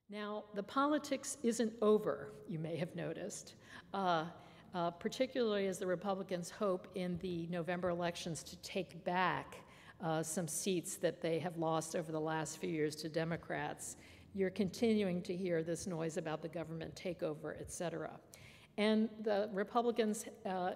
Now, the politics isn't over, you may have noticed, particularly as the Republicans hope in the November elections to take back some seats that they have lost over the last few years to Democrats. You're continuing to hear this noise about the government takeover, et cetera. And the Republicans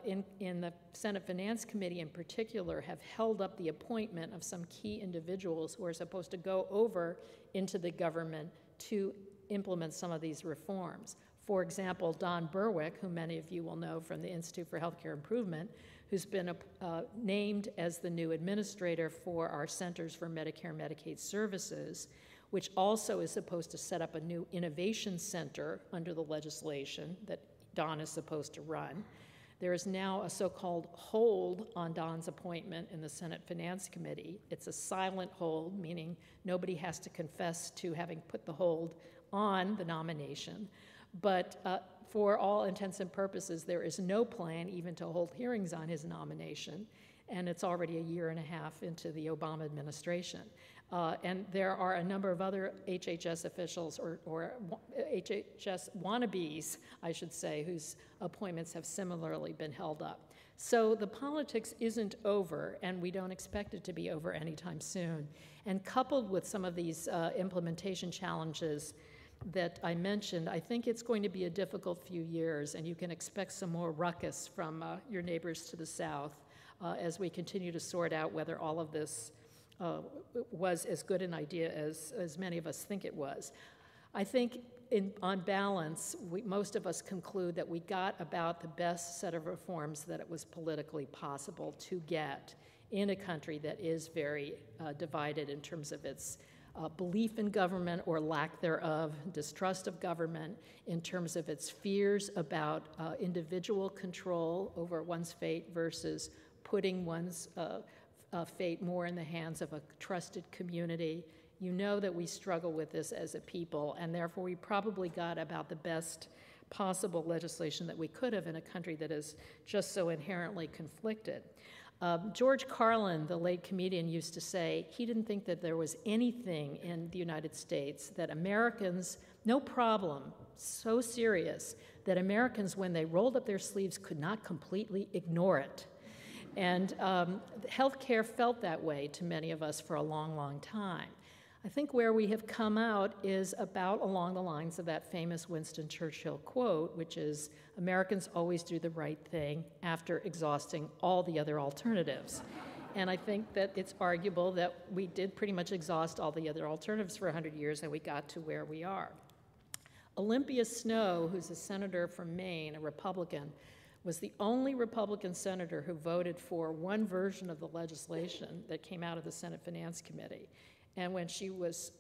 in the Senate Finance Committee in particular have held up the appointment of some key individuals who are supposed to go over into the government to implement some of these reforms. For example, Don Berwick, who many of you will know from the Institute for Healthcare Improvement, who's been named as the new administrator for our Centers for Medicare and Medicaid Services, which also is supposed to set up a new innovation center under the legislation that Don is supposed to run. There is now a so-called hold on Don's appointment in the Senate Finance Committee. It's a silent hold, meaning nobody has to confess to having put the hold on the nomination. But for all intents and purposes, there is no plan even to hold hearings on his nomination, and it's already a year and a half into the Obama administration. And there are a number of other HHS officials or HHS wannabes, I should say, whose appointments have similarly been held up. So the politics isn't over, and we don't expect it to be over anytime soon. And coupled with some of these implementation challenges that I mentioned, I think it's going to be a difficult few years, and you can expect some more ruckus from your neighbors to the south as we continue to sort out whether all of this was as good an idea as many of us think it was. I think on balance, most of us conclude that we got about the best set of reforms that it was politically possible to get in a country that is very divided in terms of its belief in government or lack thereof, distrust of government, in terms of its fears about individual control over one's fate versus putting one's fate more in the hands of a trusted community. You know that we struggle with this as a people, and therefore we probably got about the best possible legislation that we could have in a country that is just so inherently conflicted. George Carlin, the late comedian, used to say he didn't think that there was anything in the United States that Americans, no problem, so serious, that Americans, when they rolled up their sleeves, could not completely ignore it. And healthcare felt that way to many of us for a long, long time. I think where we have come out is about along the lines of that famous Winston Churchill quote, which is, Americans always do the right thing after exhausting all the other alternatives. And I think that it's arguable that we did pretty much exhaust all the other alternatives for 100 years and we got to where we are. Olympia Snowe, who's a senator from Maine, a Republican, was the only Republican senator who voted for one version of the legislation that came out of the Senate Finance Committee. And when she was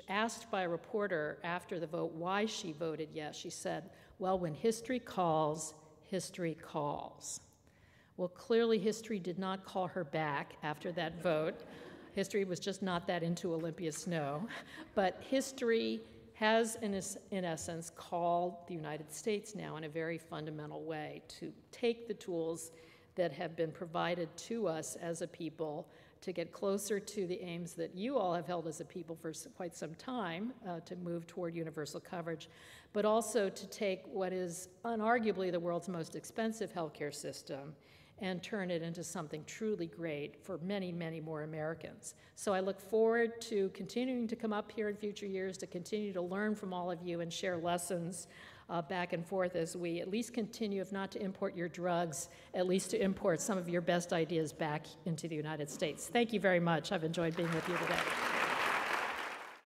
asked by a reporter after the vote why she voted yes, she said, well, when history calls, history calls. Well, clearly history did not call her back after that vote. History was just not that into Olympia Snowe. But history has, in essence, called the United States now in a very fundamental way to take the tools that have been provided to us as a people to get closer to the aims that you all have held as a people for quite some time, to move toward universal coverage, but also to take what is unarguably the world's most expensive healthcare system and turn it into something truly great for many, many more Americans. So I look forward to continuing to come up here in future years to continue to learn from all of you and share lessons back and forth as we at least continue, if not to import your drugs, at least to import some of your best ideas back into the United States. Thank you very much. I've enjoyed being with you today.